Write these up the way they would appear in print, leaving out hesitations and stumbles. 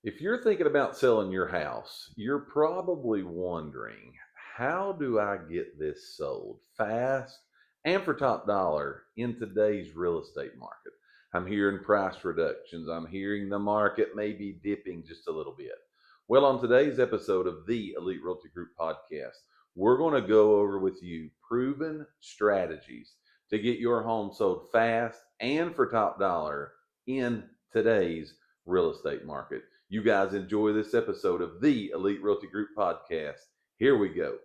If you're thinking about selling your house, you're probably wondering, how do I get this sold fast and for top dollar in today's real estate market? I'm hearing price reductions. I'm hearing the market may be dipping just a little bit. Well, on today's episode of the Elite Realty Group Podcast, we're going to go over with you proven strategies to get your home sold fast and for top dollar in today's real estate market. You guys enjoy this episode of the Elite Realty Group Podcast. Here we go.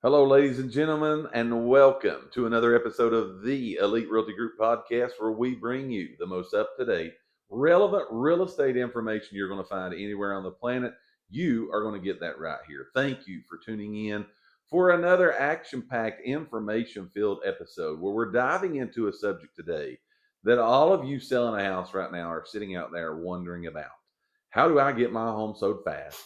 Hello, ladies and gentlemen, and welcome to another episode of the Elite Realty Group Podcast, where we bring you the most up-to-date, relevant real estate information you're going to find anywhere on the planet. You are going to get that right here. Thank you for tuning in for another action-packed, information-filled episode where we're diving into a subject today that all of you selling a house right now are sitting out there wondering about. How do I get my home sold fast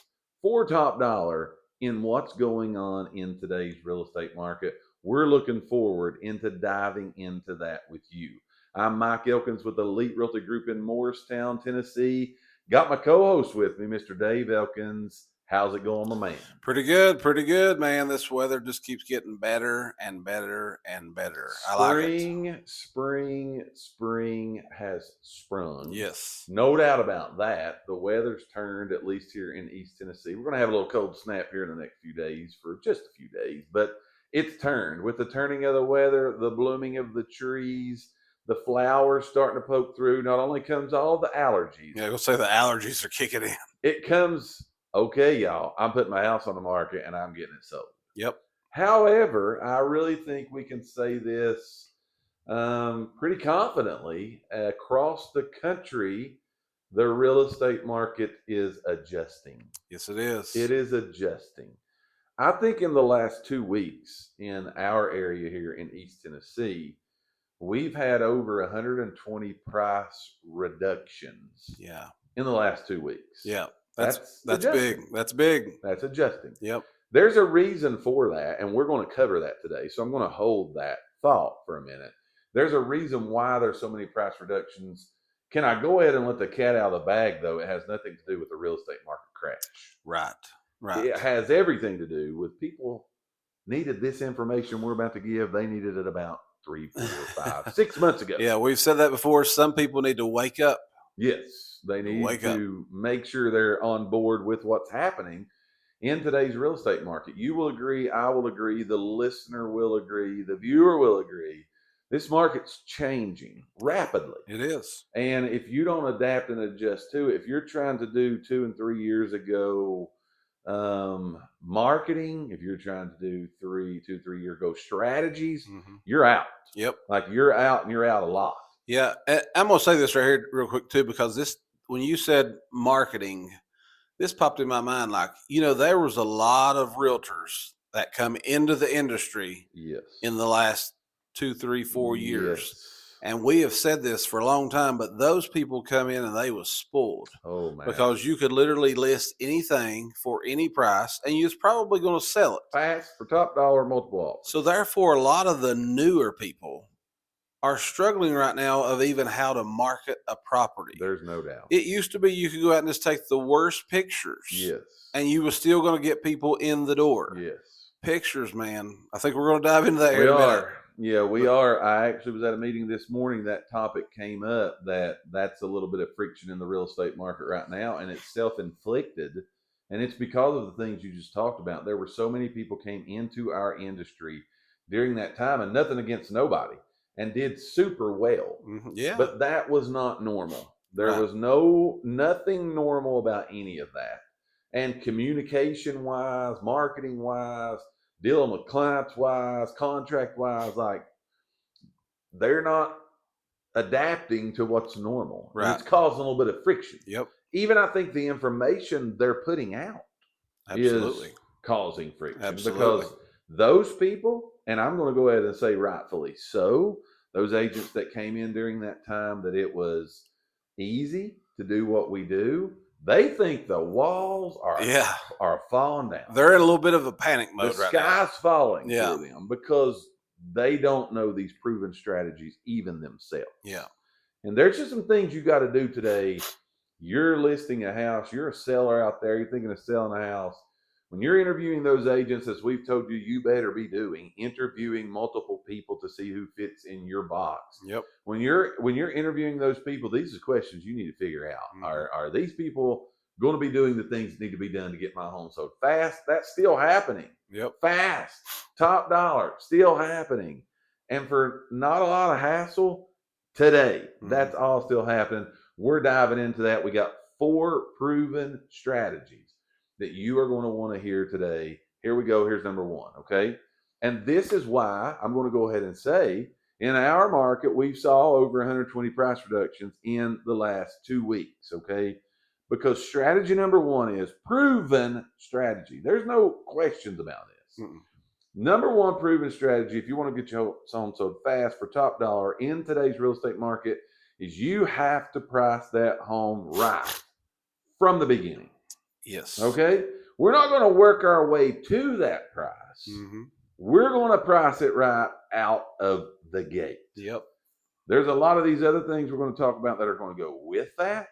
for top dollar in what's going on in today's real estate market? We're looking forward into diving into that with you. I'm Mike Elkins with Elite Realty Group in Morristown, Tennessee. Got my co-host with me, Mr. Dave Elkins. How's it going, my man? Pretty good, man. This weather just keeps getting better and better and better. I like it. Spring has sprung. Yes. No doubt about that. The weather's turned, at least here in East Tennessee. We're going to have a little cold snap here in the next few days for just a few days, but it's turned. With the turning of the weather, the blooming of the trees, the flowers starting to poke through, not only comes all the allergies. Yeah, we'll say the allergies are kicking in. It comes, okay, y'all, I'm putting my house on the market and I'm getting it sold. Yep. However, I really think we can say this pretty confidently. Across the country, the real estate market is adjusting. Yes, it is. It is adjusting. I think in the last 2 weeks in our area here in East Tennessee, we've had over 120 price reductions. Yeah. In the last 2 weeks. Yeah. That's adjusting. big. That's big. That's adjusting. Yep. There's a reason for that, and we're going to cover that today. So I'm going to hold that thought for a minute. There's a reason why there's so many price reductions. Can I go ahead and let the cat out of the bag, though? It has nothing to do with the real estate market crash. Right. It has everything to do with people needed this information we're about to give. They needed it about 3, 4, 5, 6 months ago. Yeah, we've said that before. Some people need to wake up. Yes, they need to make sure they're on board with what's happening in today's real estate market. You will agree, I will agree, the listener will agree, the viewer will agree. This market's changing rapidly. It is. And if you don't adapt and adjust to it, if you're trying to do 2 and 3 years ago marketing, if you're trying to do 3 year ago strategies, you're out. Yep. Like you're out, and you're out a lot. Yeah. I'm going to say this right here real quick too, because when you said marketing, this popped in my mind. Like, there was a lot of realtors that come into the industry in the last 2, 3, 4 years. Yes. And we have said this for a long time, but those people come in and they was spoiled. Oh, man. Because you could literally list anything for any price and you was probably going to sell it. Fast for top dollar, multiple offers. So therefore, a lot of the newer people are struggling right now of even how to market a property. There's no doubt. It used to be you could go out and just take the worst pictures. Yes. And you were still going to get people in the door. Yes. Pictures, man. I think we're going to dive into that we here in a minute. are. Yeah, we are. I actually was at a meeting this morning. That topic came up, that's a little bit of friction in the real estate market right now, and it's self-inflicted. And it's because of the things you just talked about. There were so many people came into our industry during that time, and nothing against nobody, and did super well. Yeah. But that was not normal. There was nothing normal about any of that. And communication-wise, marketing-wise, dealing with clients-wise, contract-wise, like they're not adapting to what's normal. Right. And it's causing a little bit of friction. Yep. Even I think the information they're putting out is causing friction. Absolutely. Because those people, and I'm going to go ahead and say rightfully so, those agents that came in during that time that it was easy to do what we do, they think the walls are falling down. They're in a little bit of a panic mode right now. The sky's falling for them because they don't know these proven strategies even themselves. Yeah. And there's just some things you got to do today. You're listing a house, you're a seller out there, you're thinking of selling a house. When you're interviewing those agents, as we've told you, you better be doing interviewing multiple people to see who fits in your box. Yep. When you're interviewing those people, these are questions you need to figure out. Mhm. Are these people going to be doing the things that need to be done to get my home sold fast? That's still happening. Yep. Fast, top dollar, still happening. And for not a lot of hassle today, that's all still happening. We're diving into that. We got 4 proven strategies that you are going to want to hear today. Here we go. Here's number 1. Okay. And this is why I'm going to go ahead and say in our market, we saw over 120 price reductions in the last 2 weeks. Okay. Because strategy number 1 is proven strategy. There's no questions about this. Number 1 proven strategy, if you want to get your home sold fast for top dollar in today's real estate market, is you have to price that home right from the beginning. Yes. Okay? We're not going to work our way to that price. We're going to price it right out of the gate. Yep. There's a lot of these other things we're going to talk about that are going to go with that.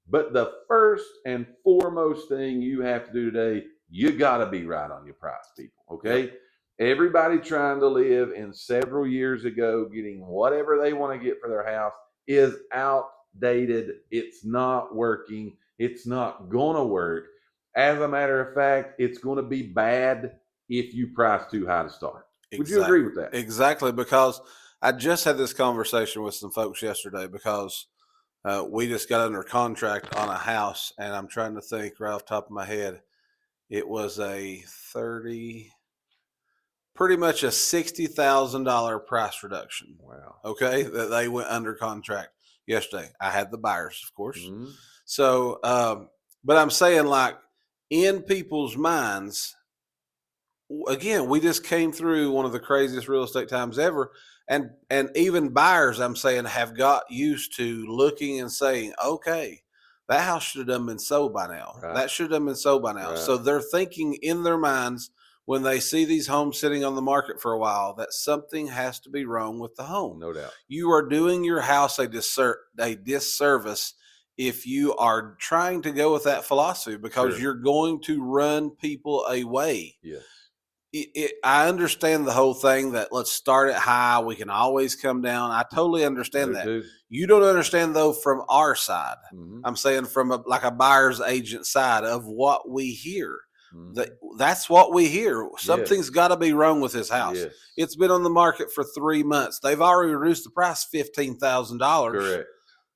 But the first and foremost thing you have to do today, you got to be right on your price, people. Okay? Yep. Everybody trying to live in several years ago, getting whatever they want to get for their house is outdated. It's not working. It's not going to work. As a matter of fact, it's going to be bad if you price too high to start. Would you agree with that? Exactly, because I just had this conversation with some folks yesterday because we just got under contract on a house, and I'm trying to think right off the top of my head. It was pretty much a $60,000 price reduction. Wow. Okay, that they went under contract yesterday. I had the buyers, of course. So, but I'm saying, like, in people's minds, again, we just came through one of the craziest real estate times ever. And even buyers, I'm saying, have got used to looking and saying, okay, that house should have been sold by now. Right. That should have been sold by now. Right. So they're thinking in their minds when they see these homes sitting on the market for a while that something has to be wrong with the home. No doubt. You are doing your house a disservice if you are trying to go with that philosophy, because you're going to run people away. Yes. I understand the whole thing that let's start it high. We can always come down. I totally understand that. Too. You don't understand, though, from our side. I'm saying from a buyer's agent side of what we hear. That's what we hear. Something's got to be wrong with this house. Yes. It's been on the market for 3 months. They've already reduced the price $15,000. Correct.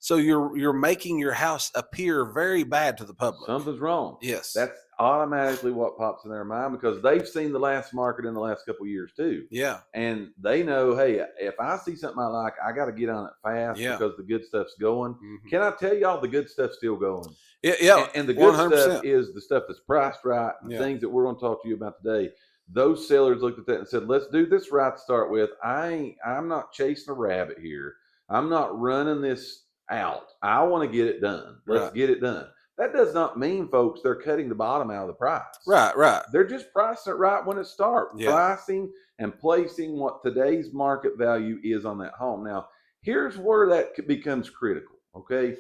So you're making your house appear very bad to the public. Something's wrong. Yes. That's automatically what pops in their mind, because they've seen the last market in the last couple of years too. Yeah. And they know, hey, if I see something I like, I got to get on it fast because the good stuff's going. Can I tell y'all the good stuff's still going? Yeah. And the good 100%. stuff is the stuff that's priced right, the things that we're going to talk to you about today. Those sellers looked at that and said, let's do this right to start with. I'm not chasing a rabbit here. I'm not running this out. I want to get it done. Let's get it done. That does not mean, folks, they're cutting the bottom out of the price. Right. They're just pricing it right when it starts. Yeah. Pricing and placing what today's market value is on that home. Now, here's where that becomes critical, okay?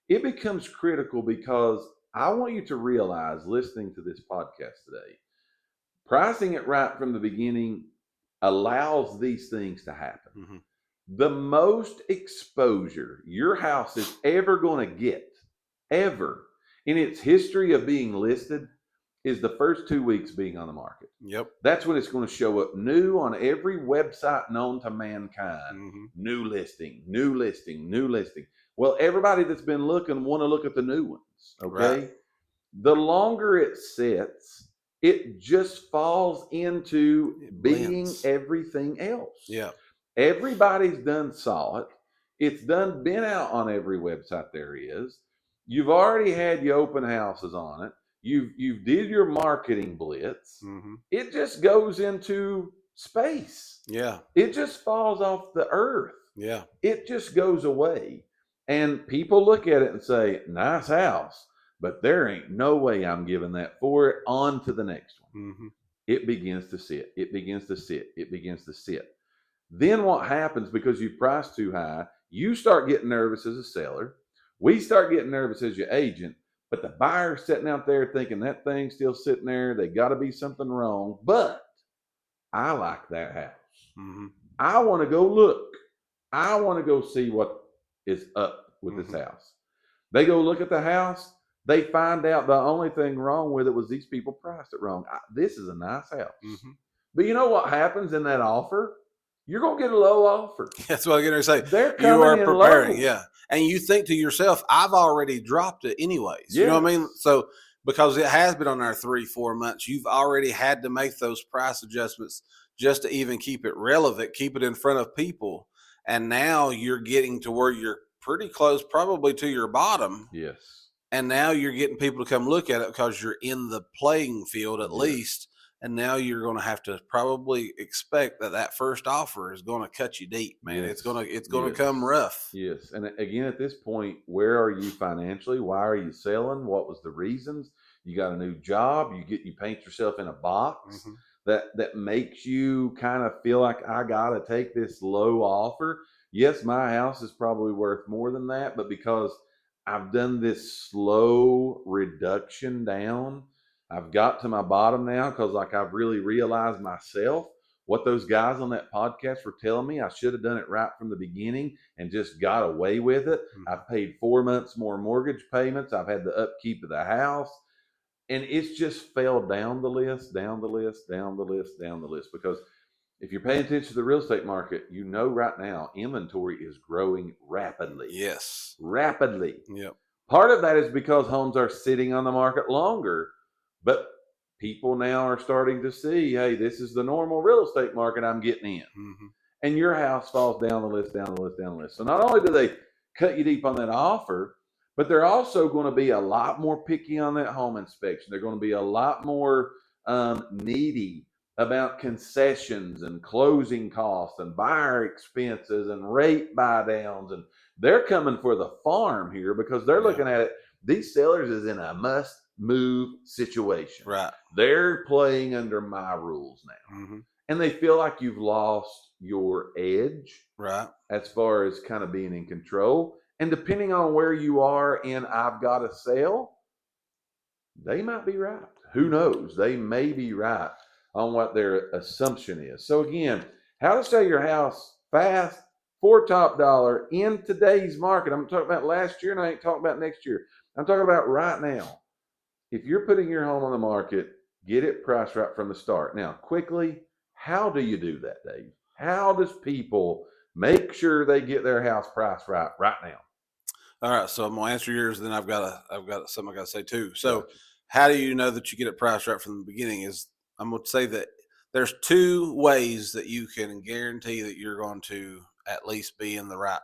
It becomes critical because I want you to realize, listening to this podcast today, pricing it right from the beginning allows these things to happen. The most exposure your house is ever going to get, ever, in its history of being listed, is the first 2 weeks being on the market. Yep. That's when it's going to show up new on every website known to mankind. New listing, new listing, new listing. Well, everybody that's been looking want to look at the new ones, okay? Right. The longer it sits, it just falls into being everything else. Yeah. Everybody's done saw it. It's done been out on every website there is. You've already had your open houses on it. You did your marketing blitz. It just goes into space. Yeah. It just falls off the earth. Yeah. It just goes away. And people look at it and say, nice house, but there ain't no way I'm giving that for it. On to the next one. It begins to sit. It begins to sit. It begins to sit. Then what happens, because you priced too high, you start getting nervous as a seller. We start getting nervous as your agent, but the buyer's sitting out there thinking that thing's still sitting there. They got to be something wrong. But I like that house. Mm-hmm. I want to go look. I want to go see what is up with this house. They go look at the house. They find out the only thing wrong with it was these people priced it wrong. This is a nice house. Mm-hmm. But you know what happens in that offer? You're going to get a low offer. That's what I'm going to say. They're coming you are in preparing, low. yeah. And you think to yourself, I've already dropped it anyways. Yes. You know what I mean? So because it has been on there 3-4 months, you've already had to make those price adjustments just to even keep it relevant, keep it in front of people. And now you're getting to where you're pretty close probably to your bottom. Yes. And now you're getting people to come look at it because you're in the playing field at least. And now you're going to have to probably expect that first offer is going to cut you deep, man. Yes. It's going to come rough. Yes. And again, at this point, where are you financially? Why are you selling? What was the reasons? You got a new job. You paint yourself in a box that makes you kind of feel like I got to take this low offer. Yes, my house is probably worth more than that, but because I've done this slow reduction down, I've got to my bottom now, because like I've really realized myself what those guys on that podcast were telling me. I should have done it right from the beginning and just got away with it. I've paid 4 months more mortgage payments. I've had the upkeep of the house. And it's just fell down the list, down the list, down the list, down the list. Because if you're paying attention to the real estate market, you know right now inventory is growing rapidly. Yes. Rapidly. Yep. Part of that is because homes are sitting on the market longer. But people now are starting to see, hey, this is the normal real estate market I'm getting in. And your house falls down the list, down the list, down the list. So not only do they cut you deep on that offer, but they're also going to be a lot more picky on that home inspection. They're going to be a lot more needy about concessions and closing costs and buyer expenses and rate buy downs. And they're coming for the farm here, because they're looking at it. These sellers is in a must move situation. Right. They're playing under my rules now. And they feel like you've lost your edge. Right. As far as kind of being in control. And depending on where you are in I've got to sell, they might be right. Who knows? They may be right on what their assumption is. So again, how to sell your house fast for top dollar in today's market. I'm talking about last year, and I ain't talking about next year. I'm talking about right now. If you're putting your home on the market, get it priced right from the start. Now, quickly, how do you do that, Dave? How does people make sure they get their house priced right now? All right, so I'm gonna answer yours. Then I've got something I got to say too. So, how do you know that you get it priced right from the beginning? Is I'm going to say that there's 2 ways that you can guarantee that you're going to at least be in the right.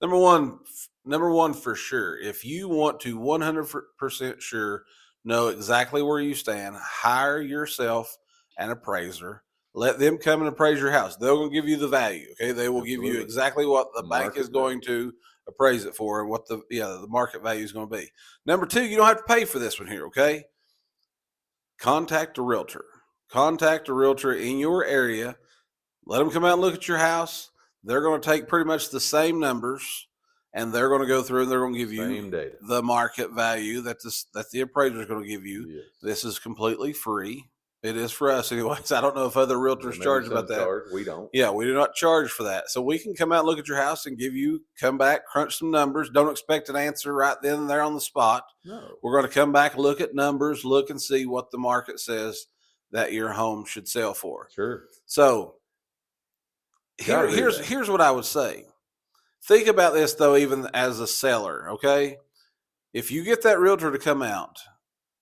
Number one for sure. If you want to 100% sure know exactly where you stand, hire yourself an appraiser. Let them come and appraise your house. They're going to give you the value. Okay, they will give you exactly what the bank is going to appraise it for, and what the market value is going to be. Number 2, you don't have to pay for this one here. Okay, contact a realtor. Contact a realtor in your area. Let them come out and look at your house. They're going to take pretty much the same numbers, and they're going to go through and they're going to give you the market value that the appraiser is going to give you. Yes. This is completely free. It is for us anyways. I don't know if other realtors charge about that. We don't. Yeah, we do not charge for that. So we can come out and look at your house and come back, crunch some numbers. Don't expect an answer right then and there on the spot. No. We're going to come back, look at numbers, look and see what the market says that your home should sell for. Sure. So here's what I would say. Think about this though, even as a seller, okay? If you get that realtor to come out,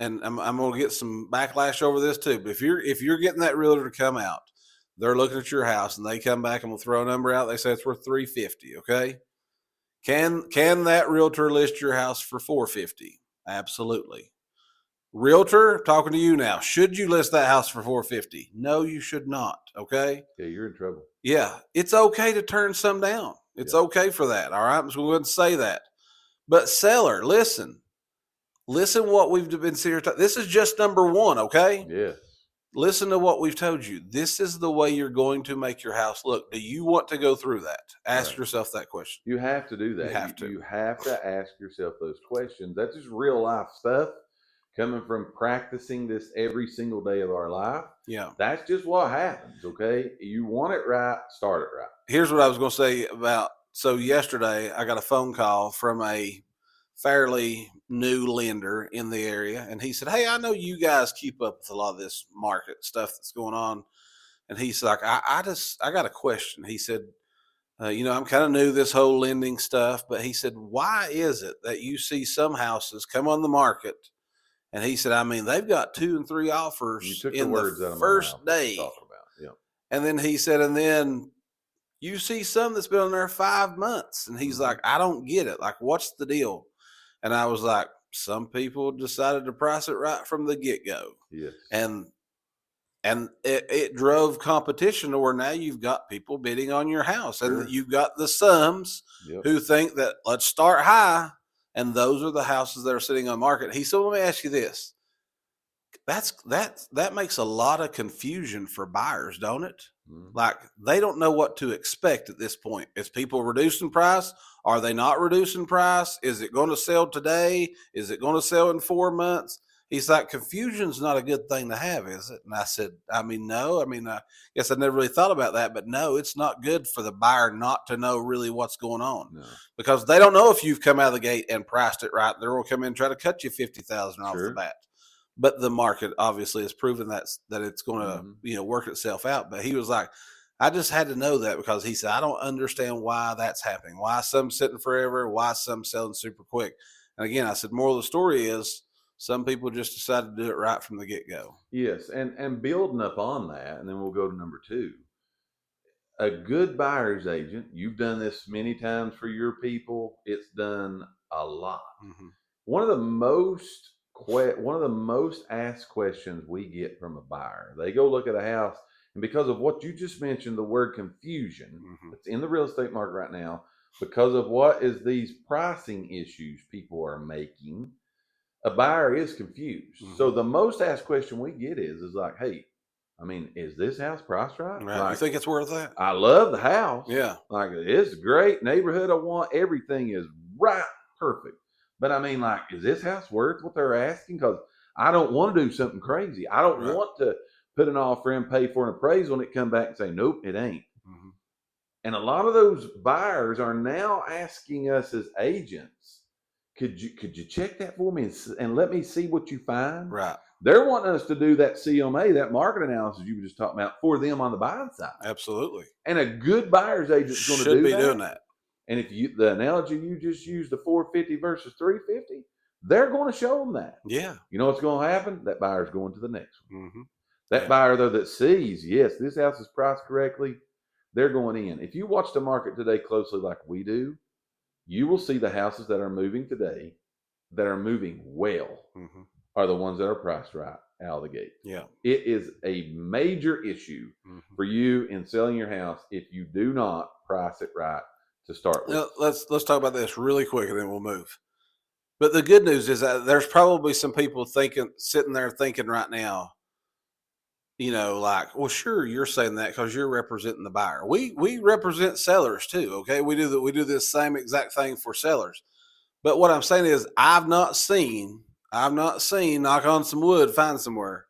and I'm going to get some backlash over this too, but if you're getting that realtor to come out, they're looking at your house and they come back and will throw a number out. They say it's worth $350. Okay. Can that realtor list your house for $450? Absolutely. Realtor, talking to you now. Should you list that house for $450? No, you should not. Okay. Yeah, you're in trouble. Yeah. It's okay to turn some down. It's okay for that. All right. So we wouldn't say that. But seller, listen what we've been seeing. This is just number 1. Okay. Yes. listen to what we've told you. This is the way you're going to make your house look. Do you want to go through that? Ask Right. yourself that question. You have to do that. You have to ask yourself those questions. That's just real life stuff coming from practicing this every single day of our life. Yeah. That's just what happens, okay? You want it right, start it right. Here's what I was going to say about, so yesterday I got a phone call from a fairly new lender in the area. And he said, hey, I know you guys keep up with a lot of this market stuff that's going on. And he's like, I got a question. He said, I'm kind of new to this whole lending stuff, but he said, why is it that you see some houses come on the market? And he said, I mean, they've got 2 and 3 offers in the first day. Yeah. And then he said, and then you see some that's been on there 5 months. And he's like, I don't get it. Like, what's the deal? And I was like, some people decided to price it right from the get-go. Yes. And it drove competition to where now you've got people bidding on your house. Sure. And you've got the sums who think that let's start high. And those are the houses that are sitting on market. He said, let me ask you this. That makes a lot of confusion for buyers, don't it? Mm-hmm. Like, they don't know what to expect at this point. Is people reducing price? Are they not reducing price? Is it going to sell today? Is it going to sell in 4 months? He's like, confusion's not a good thing to have, is it? And I said, I mean, no. I mean, I guess I never really thought about that, but no, it's not good for the buyer not to know really what's going on, because they don't know if you've come out of the gate and priced it right. They're going to come in and try to cut you $50,000 off the bat. But the market obviously has proven that it's going to work itself out. But he was like, I just had to know that, because he said, I don't understand why that's happening. Why some sitting forever? Why some selling super quick? And again, I said, moral of the story is, some people just decided to do it right from the get-go. Yes, and building up on that, and then we'll go to number 2. A good buyer's agent, you've done this many times for your people. It's done a lot. Mm-hmm. One of the most asked questions we get from a buyer, they go look at a house, and because of what you just mentioned, the word confusion, it's in the real estate market right now, because of what is these pricing issues people are making, a buyer is confused. Mm-hmm. So the most asked question we get is like, hey, I mean, is this house priced right? Like, you think it's worth that? I love the house. Yeah. Like, it's a great neighborhood. I want everything is right, perfect. But I mean, like, is this house worth what they're asking? Because I don't want to do something crazy. I don't want to put an offer in, pay for an appraisal, and it come back and say, nope, it ain't. Mm-hmm. And a lot of those buyers are now asking us as agents, could you check that for me and let me see what you find? Right. They're wanting us to do that CMA, that market analysis you were just talking about, for them on the buying side. Absolutely. And a good buyer's agent is going to doing that. And if the analogy you just used, the 450 versus 350, they're going to show them that. Yeah. You know what's going to happen? That buyer's going to the next one. Mm-hmm. That buyer, though, that sees, yes, this house is priced correctly, they're going in. If you watch the market today closely like we do, you will see the houses that are moving today, that are moving well, are the ones that are priced right out of the gate. Yeah. It is a major issue for you in selling your house if you do not price it right to start with. Now, let's talk about this really quick, and then we'll move. But the good news is that there's probably some people sitting there thinking right now, like, well, sure, you're saying that because you're representing the buyer. We represent sellers too. Okay. We do this same exact thing for sellers. But what I'm saying is, I've not seen, knock on some wood, find somewhere,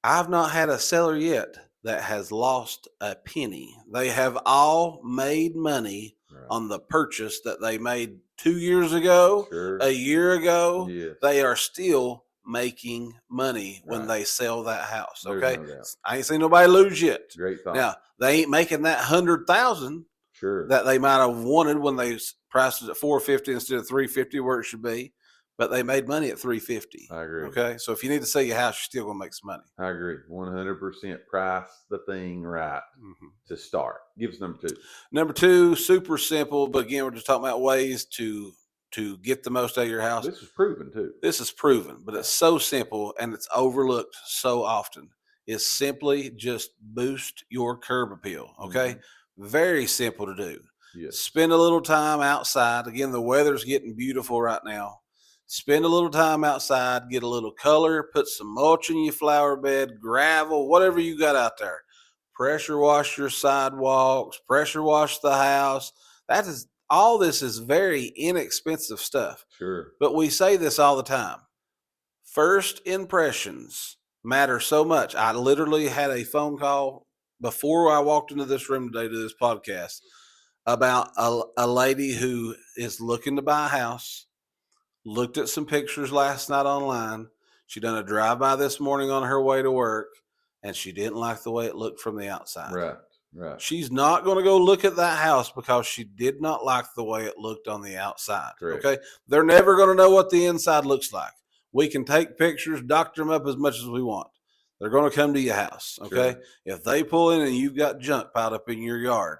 I've not had a seller yet that has lost a penny. They have all made money on the purchase that they made 2 years ago, a year ago. Yes. They are still making money when they sell that house. Okay. No, I ain't seen nobody lose yet. Great thought. Now, they ain't making that 100,000 that they might have wanted when they priced it at 450 instead of 350 where it should be, but they made money at 350. I agree. Okay. So if you need to sell your house, you're still going to make some money. I agree. 100% price the thing right to start. Give us number 2. Number 2, super simple, but again, we're just talking about ways to get the most out of your house. This is proven too. This is proven, but it's so simple and it's overlooked so often. It's simply just boost your curb appeal. Okay. Very simple to do. Yes. Spend a little time outside. Again, the weather's getting beautiful right now. Spend a little time outside, get a little color, put some mulch in your flower bed, gravel, whatever you got out there. Pressure wash your sidewalks, pressure wash the house. That is all. This is very inexpensive stuff. Sure. But we say this all the time. First impressions matter so much. I literally had a phone call before I walked into this room today to this podcast about a lady who is looking to buy a house, looked at some pictures last night online. She done a drive-by this morning on her way to work, and she didn't like the way it looked from the outside. Right. Right. She's not going to go look at that house because she did not like the way it looked on the outside. Correct. Okay. They're never going to know what the inside looks like. We can take pictures, doctor them up as much as we want. They're going to come to your house. Okay. Sure. If they pull in and you've got junk piled up in your yard,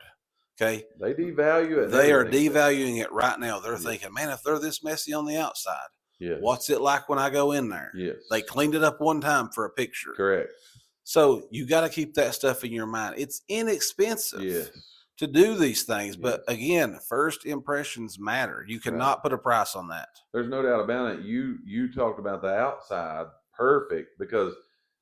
okay, They devalue it. they are devaluing it right now. They're thinking, man, if they're this messy on the outside, yes. what's it like when I go in there? Yes. They cleaned it up one time for a picture. Correct. So you got to keep that stuff in your mind. It's inexpensive. Yes. To do these things. But again, first impressions matter. You cannot put a price on that. There's no doubt about it. You talked about the outside, perfect, because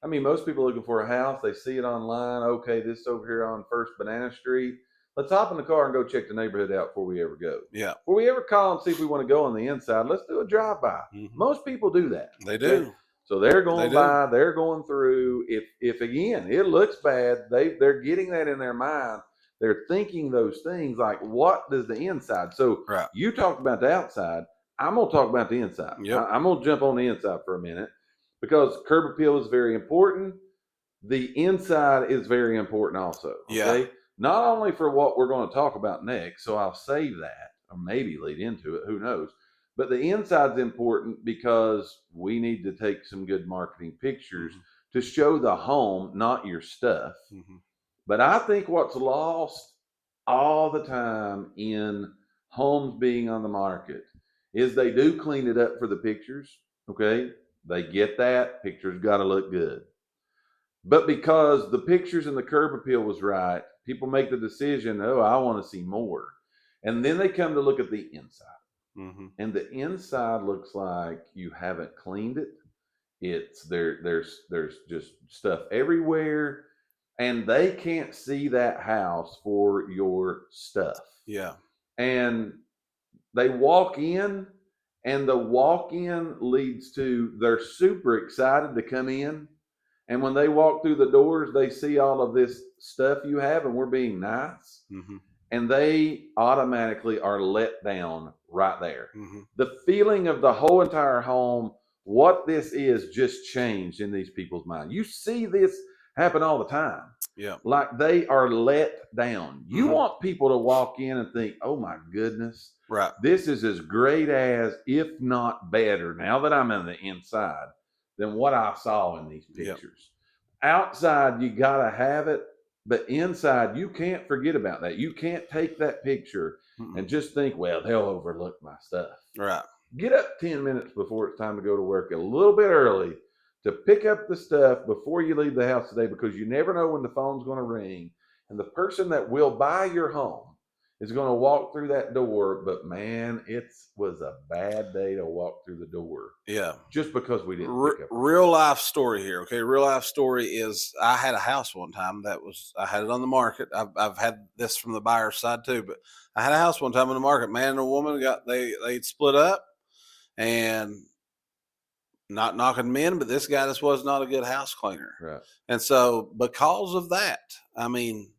I mean, most people looking for a house, they see it online. Okay, this is over here on First Banana Street. Let's hop in the car and go check the neighborhood out before we ever go. Yeah. Before we ever call and see if we want to go on the inside, let's do a drive-by. Mm-hmm. Most people do that. They do. So they're going by, they're going through. If again, it looks bad, they're getting that in their mind. They're thinking those things like, what does the inside? So you talked about the outside. I'm going to talk about the inside. Yep. I'm going to jump on the inside for a minute because curb appeal is very important. The inside is very important also. Okay? Yeah. Not only for what we're going to talk about next, so I'll save that or maybe lead into it. Who knows? But the inside's important because we need to take some good marketing pictures to show the home, not your stuff. Mm-hmm. But I think what's lost all the time in homes being on the market is they do clean it up for the pictures. Okay. They get that. Pictures got to look good. But because the pictures and the curb appeal was right, people make the decision, oh, I want to see more. And then they come to look at the inside. Mm-hmm. And the inside looks like you haven't cleaned it. It's there's just stuff everywhere, and they can't see that house for your stuff. Yeah. And they walk in, and the walk-in leads to they're super excited to come in. And when they walk through the doors, they see all of this stuff you have, and we're being nice. Mm-hmm. And they automatically are let down right there. Mm-hmm. The feeling of the whole entire home, what this is, just changed in these people's mind. You see this happen all the time. Yeah. Like they are let down. You want people to walk in and think, oh my goodness, right, this is as great as, if not better, now that I'm on the inside, than what I saw in these pictures. Yep. Outside, you got to have it. But inside, you can't forget about that. You can't take that picture and just think, well, they'll overlook my stuff. Right. Get up 10 minutes before it's time to go to work a little bit early to pick up the stuff before you leave the house today, because you never know when the phone's going to ring. And the person that will buy your home is going to walk through that door. But, man, it was a bad day to walk through the door. Yeah. Just because we didn't pick up. Real life story here, okay? Real life story is I had a house one time I had it on the market. I've had this from the buyer's side too, but I had a house one time on the market. Man and a woman they'd split up, and not knocking men, but this guy just was not a good house cleaner. Right. And so because of that, I mean,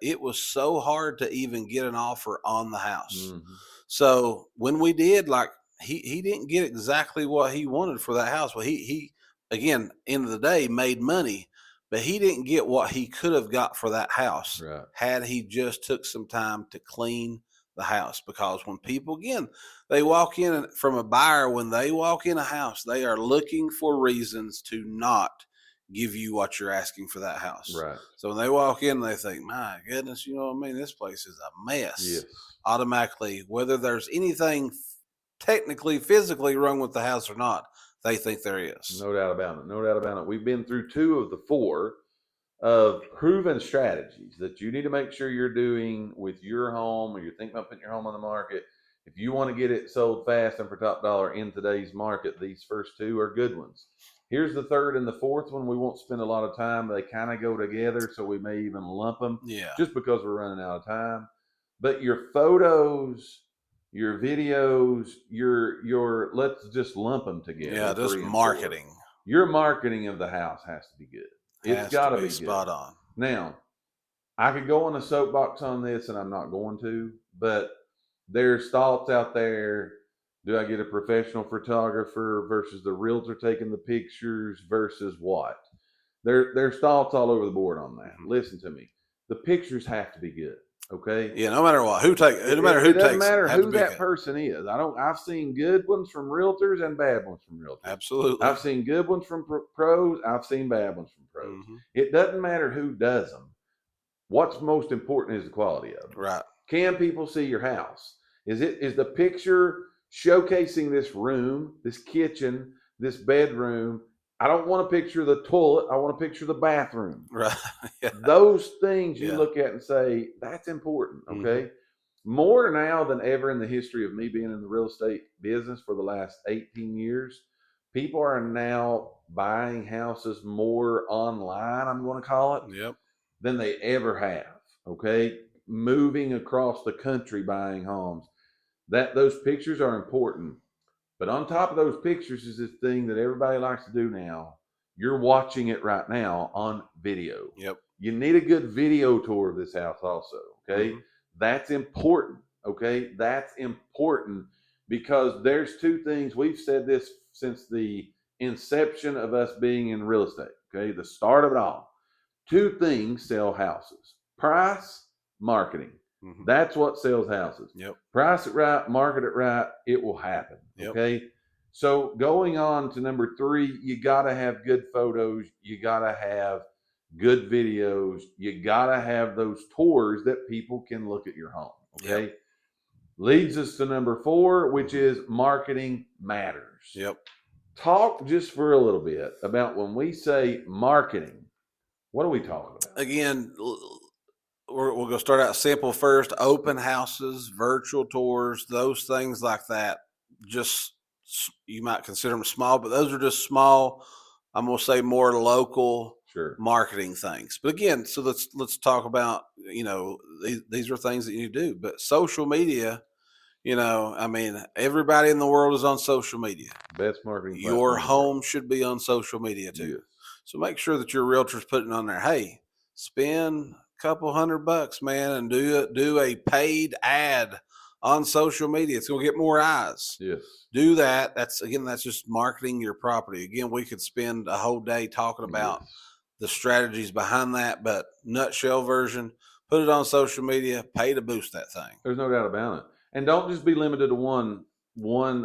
it was so hard to even get an offer on the house. Mm-hmm. So when we did, like, he didn't get exactly what he wanted for that house. Well, he again, end of the day, made money, but he didn't get what he could have got for that house had he just took some time to clean the house. Because when people, again, they walk in from a buyer, when they walk in a house, they are looking for reasons to not give you what you're asking for that house. Right. So when they walk in, they think, my goodness, you know what I mean? This place is a mess. Yes. Automatically, whether there's anything technically, physically wrong with the house or not, they think there is. No doubt about it. No doubt about it. We've been through 2 of the 4 of proven strategies that you need to make sure you're doing with your home, or you're thinking about putting your home on the market. If you want to get it sold fast and for top dollar in today's market, these first two are good ones. Here's the third and the fourth one. We won't spend a lot of time. They kind of go together, so we may even lump them just because we're running out of time. But your photos, your videos, your let's just lump them together. Yeah, just marketing. Your marketing of the house has to be good. It's got to be spot on. Now, I could go on a soapbox on this, and I'm not going to, but there's thoughts out there. Do I get a professional photographer versus the realtor taking the pictures versus what? There's thoughts all over the board on that. Mm-hmm. Listen to me. The pictures have to be good. Okay. Yeah, no matter what, it doesn't matter who that person is. I've seen good ones from realtors and bad ones from realtors. Absolutely. I've seen good ones from pros. I've seen bad ones from pros. Mm-hmm. It doesn't matter who does them. What's most important is the quality of them. Right. Can people see your house? Is the picture showcasing this room, this kitchen, this bedroom? I don't want to picture the toilet. I want to picture the bathroom. Right. Yeah. Those things you look at and say, that's important. Okay. Mm-hmm. More now than ever in the history of me being in the real estate business for the last 18 years, people are now buying houses more online, I'm going to call it, than they ever have. Okay. Moving across the country, buying homes. Those pictures are important. But on top of those pictures is this thing that everybody likes to do now. You're watching it right now on video. Yep. You need a good video tour of this house also, okay? Mm-hmm. That's important, okay? That's important because there's two things. We've said this since the inception of us being in real estate, okay? The start of it all. Two things sell houses: price, marketing. Mm-hmm. That's what sells houses. Yep. Price it right, market it right, it will happen. Yep. Okay. So going on to number 3, you got to have good photos. You got to have good videos. You got to have those tours that people can look at your home. Okay. Yep. Leads us to number 4, which is marketing matters. Yep. Talk just for a little bit about when we say marketing, what are we talking about? Again, we're going to start out simple first. Open houses, virtual tours, those things like that. Just, you might consider them small, but those are just small, I'm going to say more local marketing things. But again, so let's talk about, these are things that you do. But social media, everybody in the world is on social media. Best marketing. Your home should be on social media too. Yes. So make sure that your realtor's putting on there, hey, spend couple $100, man, and do a paid ad on social media. It's going to get more eyes. Yes. Do that. That's just marketing your property. Again, we could spend a whole day talking about the strategies behind that, but nutshell version, put it on social media, pay to boost that thing. There's no doubt about it. And don't just be limited to one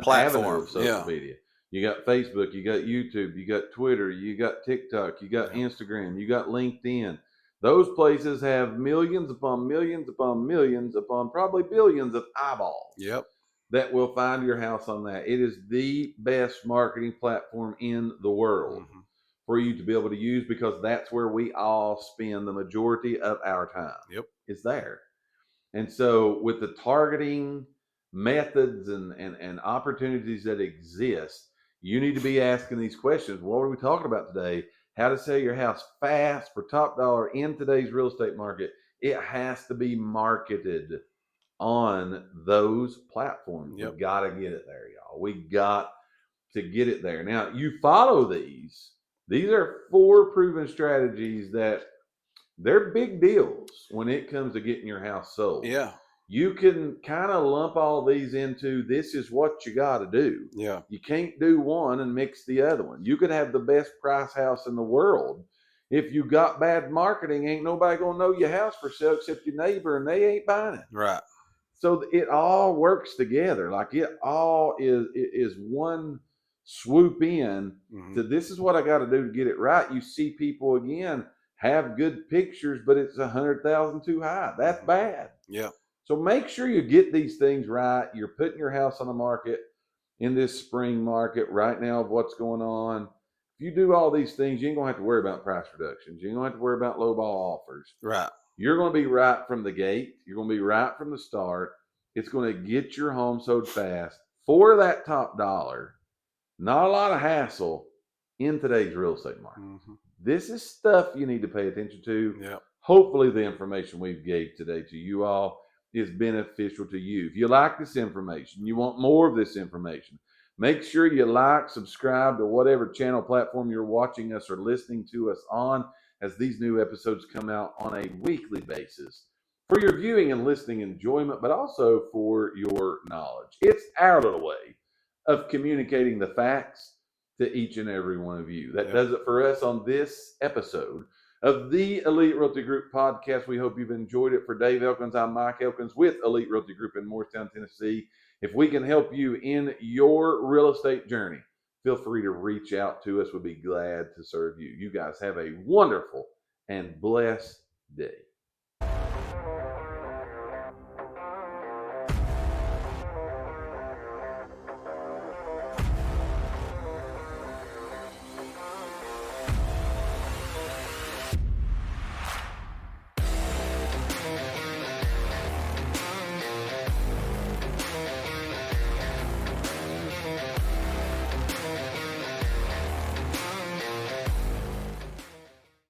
platform of social media. You got Facebook, you got YouTube, you got Twitter, you got TikTok, you got Instagram, you got LinkedIn. Those places have millions upon millions upon millions upon probably billions of eyeballs. Yep. That will find your house on that. It is the best marketing platform in the world for you to be able to use because that's where we all spend the majority of our time. Yep. It's there. And so with the targeting methods and opportunities that exist, you need to be asking these questions. What are we talking about today? How to sell your house fast for top dollar in today's real estate market. It has to be marketed on those platforms. Yep. We got to get it there, y'all. We got to get it there. Now, you follow these. These are 4 proven strategies that they're big deals when it comes to getting your house sold. Yeah. You can kind of lump all these into this is what you got to do. Yeah. You can't do one and mix the other one. You could have the best price house in the world. If you got bad marketing, ain't nobody going to know your house for sale except your neighbor, and they ain't buying it. Right. So it all works together. Like it all is one swoop in to this is what I got to do to get it right. You see people, again, have good pictures, but it's 100,000 too high. That's bad. Yeah. So make sure you get these things right. You're putting your house on the market in this spring market right now of what's going on. If you do all these things, you ain't going to have to worry about price reductions. You ain't going to have to worry about low ball offers. Right. You're going to be right from the gate. You're going to be right from the start. It's going to get your home sold fast for that top dollar. Not a lot of hassle in today's real estate market. Mm-hmm. This is stuff you need to pay attention to. Yep. Hopefully the information we've gave today to you all is beneficial to you. If you like this information, you want more of this information, make sure you like, subscribe to whatever channel platform you're watching us or listening to us on, as these new episodes come out on a weekly basis for your viewing and listening enjoyment, but also for your knowledge. It's our little way of communicating the facts to each and every one of you. That does it for us on this episode of the Elite Realty Group Podcast. We hope you've enjoyed it. For Dave Elkins, I'm Mike Elkins with Elite Realty Group in Morristown, Tennessee. If we can help you in your real estate journey, feel free to reach out to us. We'll be glad to serve you. You guys have a wonderful and blessed day.